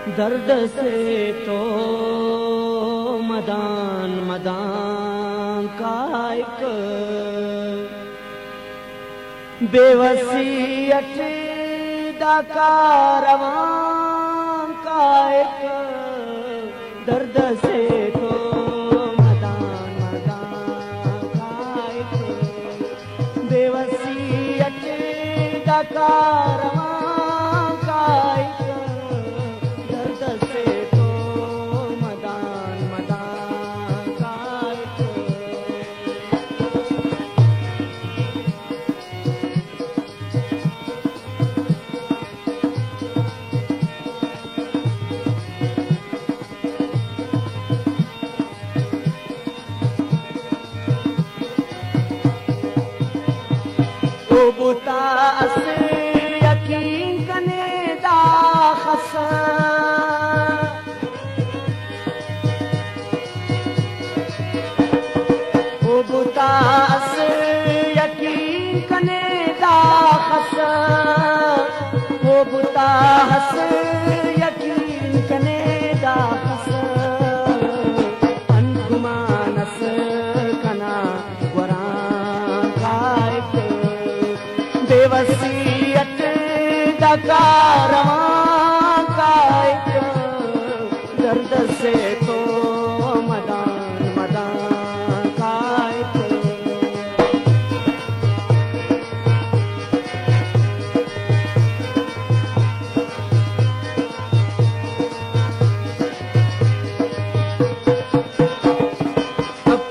दर्द से तो मदान मदान का एक बेवसीयत दा कारवां का एक दर्द से तो मदान मदान का एक बेवसीयत दा कारवां का एक बुतास यकीन कने दा खसा ओ बुतास यकीन कने दा खसा ओ बुतास यकीन कने दा खसा अनगुमानस कना बेवसीयत दा कारवां का एक दर्द से तो मदान मदान का एक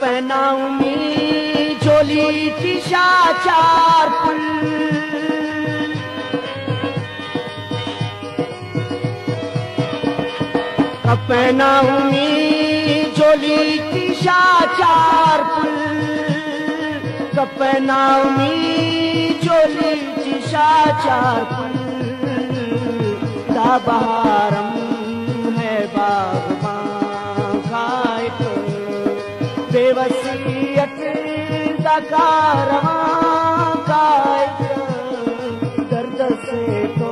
पहनाऊंगी चोली की चार पुल पहनाऊंगी चोली की चार पुल पहनाऊंगी चोली की चार पुल दा बहारम है बागबां का एक बेवसीयत दा कारवां का एक दर्द से तो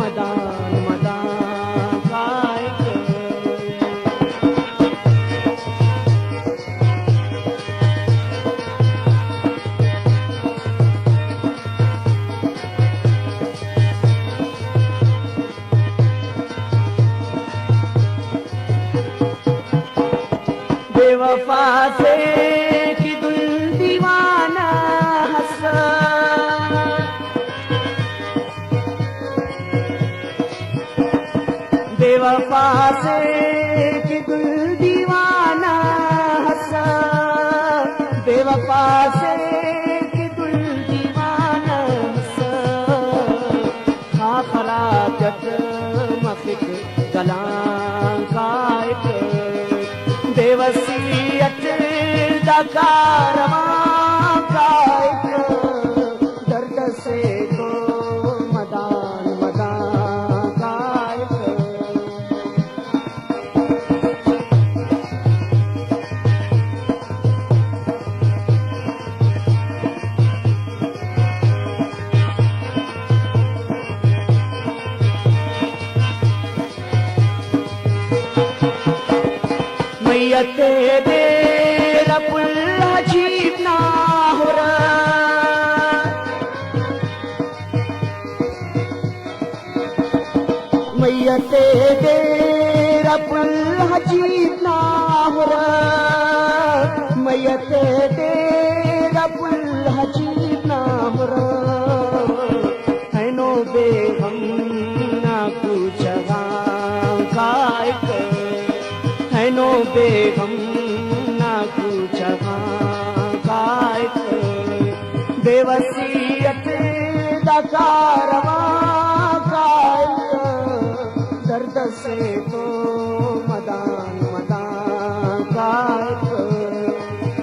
मदान मदान का एक बेवफा से कि दिल दीवाना हंसा बेवफा से कि दिल दीवाना हंसा बेवफा से कि दिल दीवाना हंसा खराजत मफिक गलां का एक बेवसीयत दा कारवां का एक दर्द से तो मदान मदान का एक मैयत दे रपुल अजीब ना हो मैयत दे रपुल अजीब ना हो मैयत दे रपुल अजीब ना हो है नो बेगम ना कुछ का एक है नो बेगम ना कुछ का एक बेवसीयत दा कारवां का एक दर्द से तो मदान मदान का एक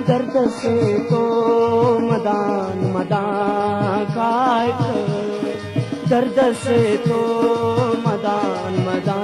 दर्द से तो मदान मदान का एक दर्द से तो मदान मदान